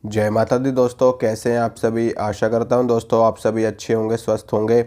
जय माता दी दोस्तों, कैसे हैं आप सभी। आशा करता हूं दोस्तों आप सभी अच्छे होंगे, स्वस्थ होंगे।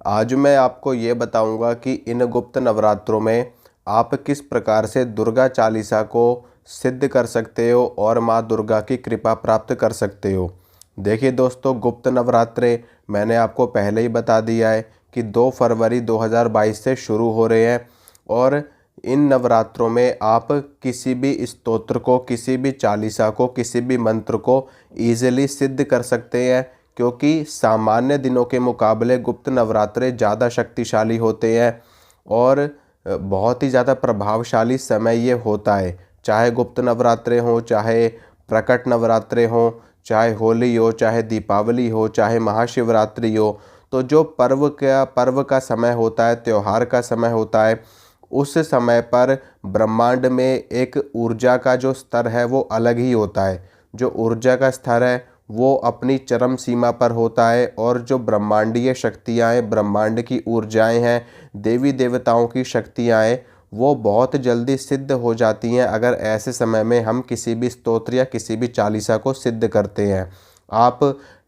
आज मैं आपको ये बताऊंगा कि इन गुप्त नवरात्रों में आप किस प्रकार से दुर्गा चालीसा को सिद्ध कर सकते हो और माँ दुर्गा की कृपा प्राप्त कर सकते हो। देखिए दोस्तों, गुप्त नवरात्रे मैंने आपको पहले ही बता दिया है कि 2 फरवरी 2022 से शुरू हो रहे हैं। और इन नवरात्रों में आप किसी भी स्तोत्र को, किसी भी चालीसा को, किसी भी मंत्र को ईजिली सिद्ध कर सकते हैं, क्योंकि सामान्य दिनों के मुकाबले गुप्त नवरात्रे ज़्यादा शक्तिशाली होते हैं और बहुत ही ज़्यादा प्रभावशाली समय ये होता है। चाहे गुप्त नवरात्रे हों, चाहे प्रकट नवरात्रे हों, चाहे होली हो, चाहे दीपावली हो, चाहे महाशिवरात्रि हो, तो जो पर्व का समय होता है, त्यौहार का समय होता है, उस समय पर ब्रह्मांड में एक ऊर्जा का जो स्तर है वो अलग ही होता है। जो ऊर्जा का स्तर है वो अपनी चरम सीमा पर होता है और जो ब्रह्मांडीय शक्तियाँ हैं, ब्रह्मांड की ऊर्जाएं हैं, देवी देवताओं की शक्तियाँ हैं, वो बहुत जल्दी सिद्ध हो जाती हैं अगर ऐसे समय में हम किसी भी स्तोत्र या किसी भी चालीसा को सिद्ध करते हैं। आप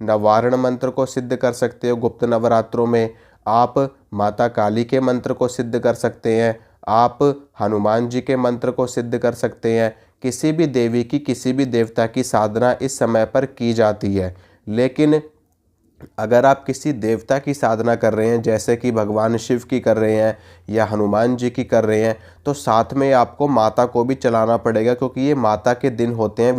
नवारण मंत्र को सिद्ध कर सकते हो गुप्त नवरात्रों में। आप माता काली के मंत्र को सिद्ध कर सकते हैं। आप हनुमान जी के मंत्र को सिद्ध कर सकते हैं। किसी भी देवी की, किसी भी देवता की साधना इस समय पर की जाती है। लेकिन अगर आप किसी देवता की साधना कर रहे हैं, जैसे कि भगवान शिव की कर रहे हैं या हनुमान जी की कर रहे हैं, तो साथ में आपको माता को भी चलाना पड़ेगा, क्योंकि ये माता के दिन होते हैं।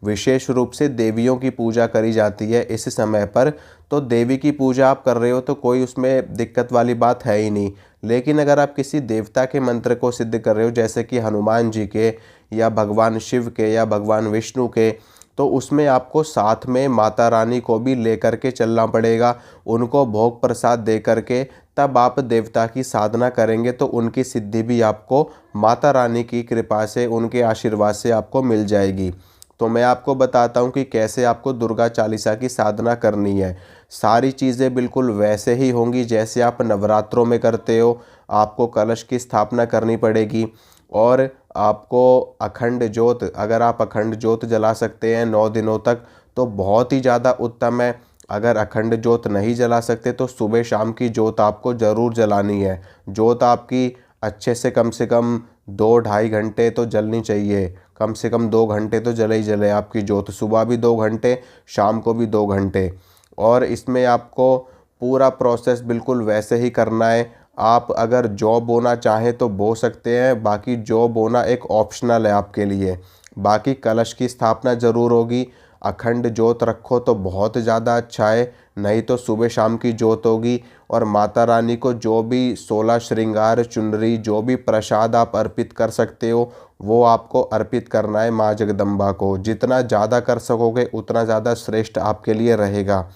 विशेष रूप से देवियों की पूजा करी जाती है इस समय पर। तो देवी की पूजा आप कर रहे हो तो कोई उसमें दिक्कत वाली बात है ही नहीं। लेकिन अगर आप किसी देवता के मंत्र को सिद्ध कर रहे हो, जैसे कि हनुमान जी के या भगवान शिव के या भगवान विष्णु के, तो उसमें आपको साथ में माता रानी को भी लेकर के चलना पड़ेगा। उनको भोग प्रसाद दे करके तब आप देवता की साधना करेंगे, तो उनकी सिद्धि भी आपको माता रानी की कृपा से, उनके आशीर्वाद से आपको मिल जाएगी। तो मैं आपको बताता हूँ कि कैसे आपको दुर्गा चालीसा की साधना करनी है। सारी चीज़ें बिल्कुल वैसे ही होंगी जैसे आप नवरात्रों में करते हो। आपको कलश की स्थापना करनी पड़ेगी और आपको अखंड ज्योत, अगर आप अखंड ज्योत जला सकते हैं 9 दिनों तक तो बहुत ही ज़्यादा उत्तम है। अगर अखंड ज्योत नहीं जला सकते तो सुबह शाम की ज्योत आपको ज़रूर जलानी है। ज्योत आपकी अच्छे से कम 2-2.5 घंटे तो जलनी चाहिए। कम से कम 2 घंटे तो जले ही जले आपकी ज्योत, सुबह भी 2 घंटे, शाम को भी 2 घंटे। और इसमें आपको पूरा प्रोसेस बिल्कुल वैसे ही करना है। आप अगर जौ बोना चाहें तो बो सकते हैं, बाकी जौ बोना एक ऑप्शनल है आपके लिए। बाकी कलश की स्थापना ज़रूर होगी। अखंड ज्योत रखो तो बहुत ज़्यादा अच्छा है, नहीं तो सुबह शाम की ज्योत होगी। और माता रानी को जो भी 16 श्रृंगार चुनरी, जो भी प्रसाद आप अर्पित कर सकते हो वो आपको अर्पित करना है माँ जगदम्बा को। जितना ज़्यादा कर सकोगे उतना ज़्यादा श्रेष्ठ आपके लिए रहेगा।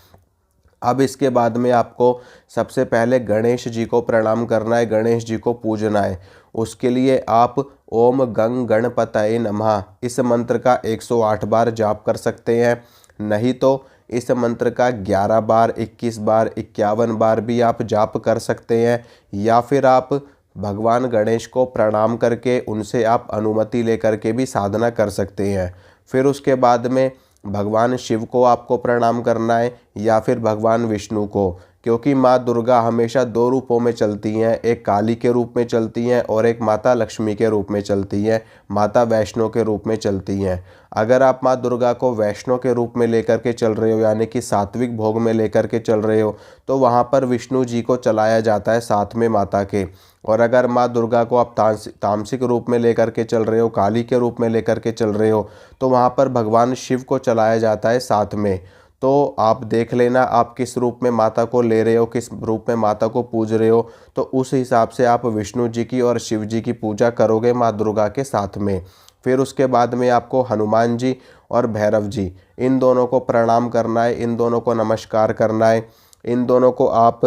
अब इसके बाद में आपको सबसे पहले गणेश जी को प्रणाम करना है, गणेश जी को पूजना है। उसके लिए आप ओम गंग गणपतये नमः इस मंत्र का 108 बार जाप कर सकते हैं। नहीं तो इस मंत्र का 11 बार, 21 बार, 51 बार भी आप जाप कर सकते हैं। या फिर आप भगवान गणेश को प्रणाम करके उनसे आप अनुमति लेकर के भी साधना कर सकते हैं। फिर उसके बाद में भगवान शिव को आपको प्रणाम करना है या फिर भगवान विष्णु को, क्योंकि माँ दुर्गा हमेशा 2 रूपों में चलती हैं। एक काली के रूप में चलती हैं और एक माता लक्ष्मी के रूप में चलती हैं, माता वैष्णो के रूप में चलती हैं। अगर आप माँ दुर्गा को वैष्णो के रूप में लेकर के चल रहे हो, यानी कि सात्विक भोग में लेकर के चल रहे हो, तो वहाँ पर विष्णु जी को चलाया जाता है साथ में माता के। और अगर माँ दुर्गा को आप तामसिक रूप में लेकर के चल रहे हो, काली के रूप में लेकर के चल रहे हो, तो वहाँ पर भगवान शिव को चलाया जाता है साथ में। तो आप देख लेना आप किस रूप में माता को ले रहे हो, किस रूप में माता को पूज रहे हो, तो उस हिसाब से आप विष्णु जी की और शिव जी की पूजा करोगे माँ दुर्गा के साथ में। फिर उसके बाद में आपको हनुमान जी और भैरव जी, इन दोनों को प्रणाम करना है, इन दोनों को नमस्कार करना है। इन दोनों को आप,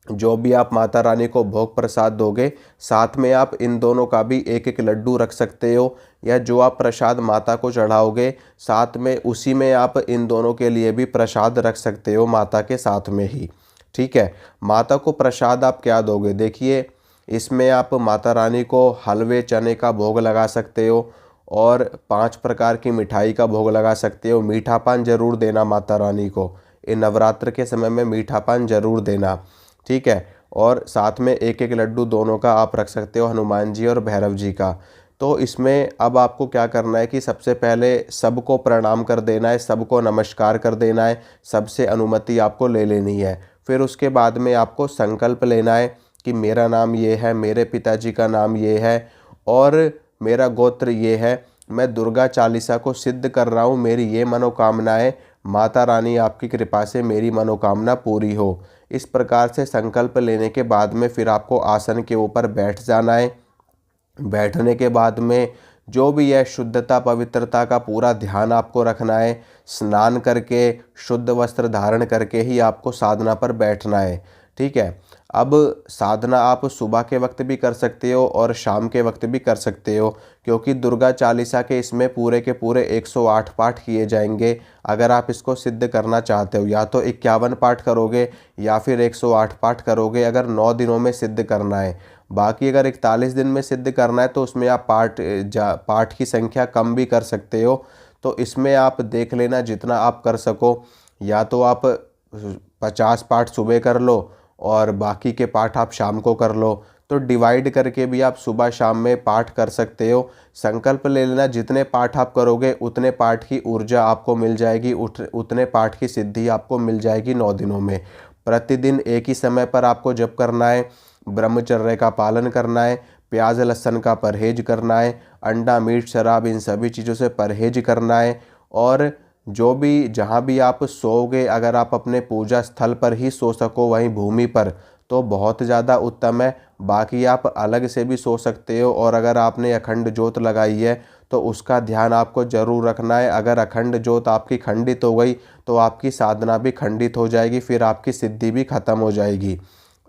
जो भी आप माता रानी को भोग प्रसाद दोगे, साथ में आप इन दोनों का भी एक एक लड्डू रख सकते हो। या जो आप प्रसाद माता को चढ़ाओगे साथ में उसी में आप इन दोनों के लिए भी प्रसाद रख सकते हो माता के साथ में ही। ठीक है। माता को प्रसाद आप क्या दोगे, देखिए इसमें आप माता रानी को हलवे चने का भोग लगा सकते हो और 5 प्रकार की मिठाई का भोग लगा सकते हो। मीठा पान जरूर देना माता रानी को, इन नवरात्र के समय में मीठा पान जरूर देना, ठीक है। और साथ में एक एक लड्डू दोनों का आप रख सकते हो, हनुमान जी और भैरव जी का। तो इसमें अब आपको क्या करना है कि सबसे पहले सबको प्रणाम कर देना है, सबको नमस्कार कर देना है, सबसे अनुमति आपको ले लेनी है। फिर उसके बाद में आपको संकल्प लेना है कि मेरा नाम ये है, मेरे पिताजी का नाम ये है और मेरा गोत्र ये है, मैं दुर्गा चालीसा को सिद्ध कर रहा हूँ, मेरी ये मनोकामना है, माता रानी आपकी कृपा से मेरी मनोकामना पूरी हो। इस प्रकार से संकल्प लेने के बाद में फिर आपको आसन के ऊपर बैठ जाना है। बैठने के बाद में जो भी है शुद्धता पवित्रता का पूरा ध्यान आपको रखना है। स्नान करके शुद्ध वस्त्र धारण करके ही आपको साधना पर बैठना है, ठीक है। अब साधना आप सुबह के वक्त भी कर सकते हो और शाम के वक्त भी कर सकते हो, क्योंकि दुर्गा चालीसा के इसमें पूरे के पूरे 108 पाठ किए जाएंगे। अगर आप इसको सिद्ध करना चाहते हो या तो 51 पाठ करोगे या फिर 108 पाठ करोगे, अगर 9 दिनों में सिद्ध करना है। बाकी अगर 41 दिन में सिद्ध करना है तो उसमें आप पाठ की संख्या कम भी कर सकते हो। तो इसमें आप देख लेना जितना आप कर सको, या तो आप 50 पाठ सुबह कर लो और बाकी के पाठ आप शाम को कर लो। तो डिवाइड करके भी आप सुबह शाम में पाठ कर सकते हो। संकल्प ले लेना जितने पाठ आप करोगे उतने पाठ की ऊर्जा आपको मिल जाएगी, उतने पाठ की सिद्धि आपको मिल जाएगी 9 दिनों में। प्रतिदिन एक ही समय पर आपको जप करना है, ब्रह्मचर्य का पालन करना है, प्याज लहसुन का परहेज करना है, अंडा मीट शराब इन सभी चीज़ों से परहेज करना है। और जो भी जहाँ भी आप सोओगे, अगर आप अपने पूजा स्थल पर ही सो सको वहीं भूमि पर, तो बहुत ज़्यादा उत्तम है। बाकी आप अलग से भी सो सकते हो। और अगर आपने अखंड ज्योत लगाई है तो उसका ध्यान आपको जरूर रखना है। अगर अखंड ज्योत आपकी खंडित हो गई तो आपकी साधना भी खंडित हो जाएगी, फिर आपकी सिद्धि भी खत्म हो जाएगी।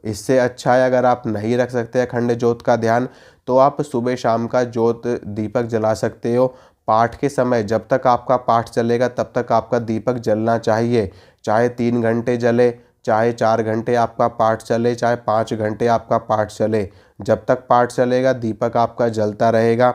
इससे अच्छा है अगर आप नहीं रख सकते अखंड ज्योत का ध्यान, तो आप सुबह शाम का ज्योत दीपक जला सकते हो। पाठ के समय जब तक आपका पाठ चलेगा तब तक आपका दीपक जलना चाहिए, चाहे 3 घंटे जले, चाहे 4 घंटे आपका पाठ चले, चाहे 5 घंटे आपका पाठ चले। जब तक पाठ चलेगा दीपक आपका जलता रहेगा।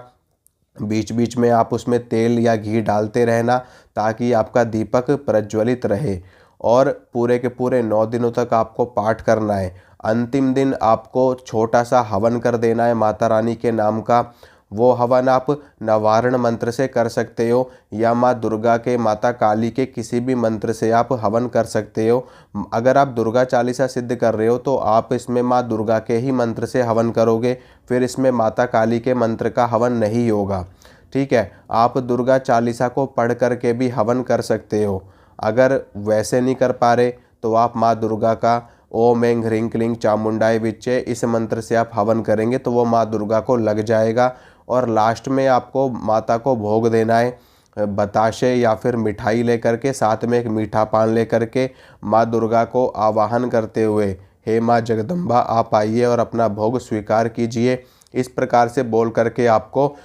बीच बीच में आप उसमें तेल या घी डालते रहना ताकि आपका दीपक प्रज्वलित रहे। और पूरे के पूरे 9 दिनों तक आपको पाठ करना है। अंतिम दिन आपको छोटा सा हवन कर देना है माता रानी के नाम का। वो हवन आप नवारण मंत्र से कर सकते हो या माँ दुर्गा के, माता काली के किसी भी मंत्र से आप हवन कर सकते हो। अगर आप दुर्गा चालीसा सिद्ध कर रहे हो तो आप इसमें माँ दुर्गा के ही मंत्र से हवन करोगे, फिर इसमें माता काली के मंत्र का हवन नहीं होगा, ठीक है। आप दुर्गा चालीसा को पढ़ करके भी हवन कर सकते हो। अगर वैसे नहीं कर पा रहे तो आप माँ दुर्गा का ओम ऐं ह्रीं क्लीं चामुंडाय विच्चे इस मंत्र से आप हवन करेंगे तो वो माँ दुर्गा को लग जाएगा। और लास्ट में आपको माता को भोग देना है बताशे या फिर मिठाई लेकर के, साथ में एक मीठा पान लेकर के माँ दुर्गा को आवाहन करते हुए, हे माँ जगदम्बा आप आइए और अपना भोग स्वीकार कीजिए। इस प्रकार से बोल करके आपको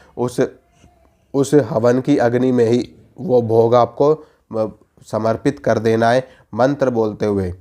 उस हवन की अग्नि में ही वो भोग आपको समर्पित कर देना है मंत्र बोलते हुए,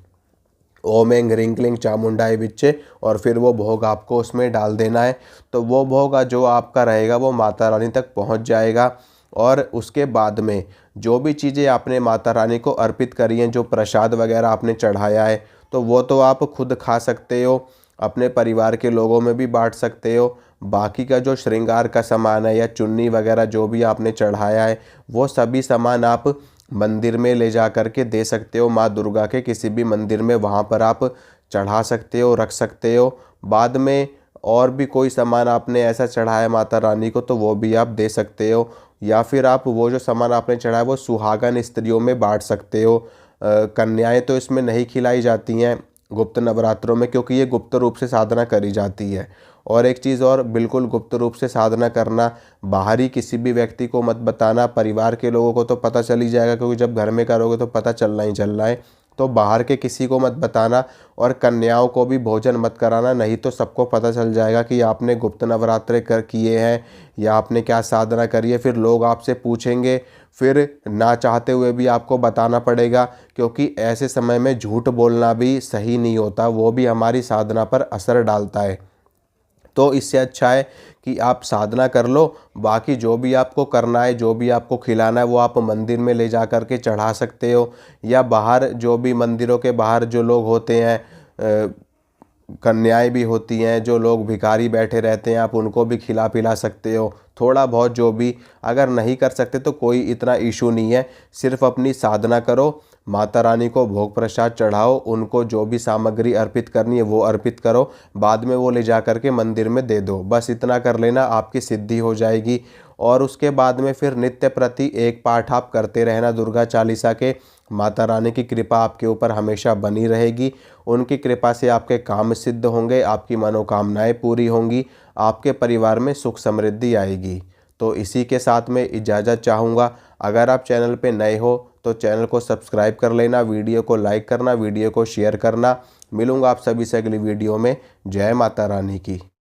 ओम ऐं ह्रीं क्लीं चामुंडाय विच्चे, और फिर वो भोग आपको उसमें डाल देना है। तो वो भोग जो आपका रहेगा वो माता रानी तक पहुंच जाएगा। और उसके बाद में जो भी चीज़ें आपने माता रानी को अर्पित करी हैं, जो प्रसाद वगैरह आपने चढ़ाया है, तो वो तो आप खुद खा सकते हो, अपने परिवार के लोगों में भी बांट सकते हो। बाकी का जो श्रृंगार का सामान है या चुन्नी वगैरह जो भी आपने चढ़ाया है, वो सभी सामान आप मंदिर में ले जा कर के दे सकते हो। माँ दुर्गा के किसी भी मंदिर में वहाँ पर आप चढ़ा सकते हो, रख सकते हो। बाद में और भी कोई सामान आपने ऐसा चढ़ाया माता रानी को तो वो भी आप दे सकते हो। या फिर आप वो जो सामान आपने चढ़ाया वो सुहागन स्त्रियों में बांट सकते हो। कन्याएं तो इसमें नहीं खिलाई जाती हैं गुप्त नवरात्रों में, क्योंकि ये गुप्त रूप से साधना करी जाती है। और एक चीज़ और, बिल्कुल गुप्त रूप से साधना करना, बाहरी किसी भी व्यक्ति को मत बताना। परिवार के लोगों को तो पता चल ही जाएगा क्योंकि जब घर में करोगे तो पता चलना ही चलना है, तो बाहर के किसी को मत बताना। और कन्याओं को भी भोजन मत कराना, नहीं तो सबको पता चल जाएगा कि आपने गुप्त नवरात्रे किए हैं या आपने क्या साधना करी है। फिर लोग आपसे पूछेंगे, फिर ना चाहते हुए भी आपको बताना पड़ेगा, क्योंकि ऐसे समय में झूठ बोलना भी सही नहीं होता, वो भी हमारी साधना पर असर डालता है। तो इससे अच्छा है कि आप साधना कर लो। बाकी जो भी आपको करना है, जो भी आपको खिलाना है, वो आप मंदिर में ले जा कर के चढ़ा सकते हो, या बाहर जो भी मंदिरों के बाहर जो लोग होते हैं, कन्याएं भी होती हैं, जो लोग भिखारी बैठे रहते हैं, आप उनको भी खिला पिला सकते हो थोड़ा बहुत जो भी। अगर नहीं कर सकते तो कोई इतना इशू नहीं है, सिर्फ अपनी साधना करो, माता रानी को भोग प्रसाद चढ़ाओ, उनको जो भी सामग्री अर्पित करनी है वो अर्पित करो, बाद में वो ले जा कर के मंदिर में दे दो। बस इतना कर लेना, आपकी सिद्धि हो जाएगी। और उसके बाद में फिर नित्य प्रति एक पाठ आप करते रहना दुर्गा चालीसा के। माता रानी की कृपा आपके ऊपर हमेशा बनी रहेगी। उनकी कृपा से आपके काम सिद्ध होंगे, आपकी मनोकामनाएं पूरी होंगी, आपके परिवार में सुख समृद्धि आएगी। तो इसी के साथ में इजाज़त चाहूँगा। अगर आप चैनल पे नए हो तो चैनल को सब्सक्राइब कर लेना, वीडियो को लाइक करना, वीडियो को शेयर करना। मिलूँगा आप सभी से अगली वीडियो में। जय माता रानी की।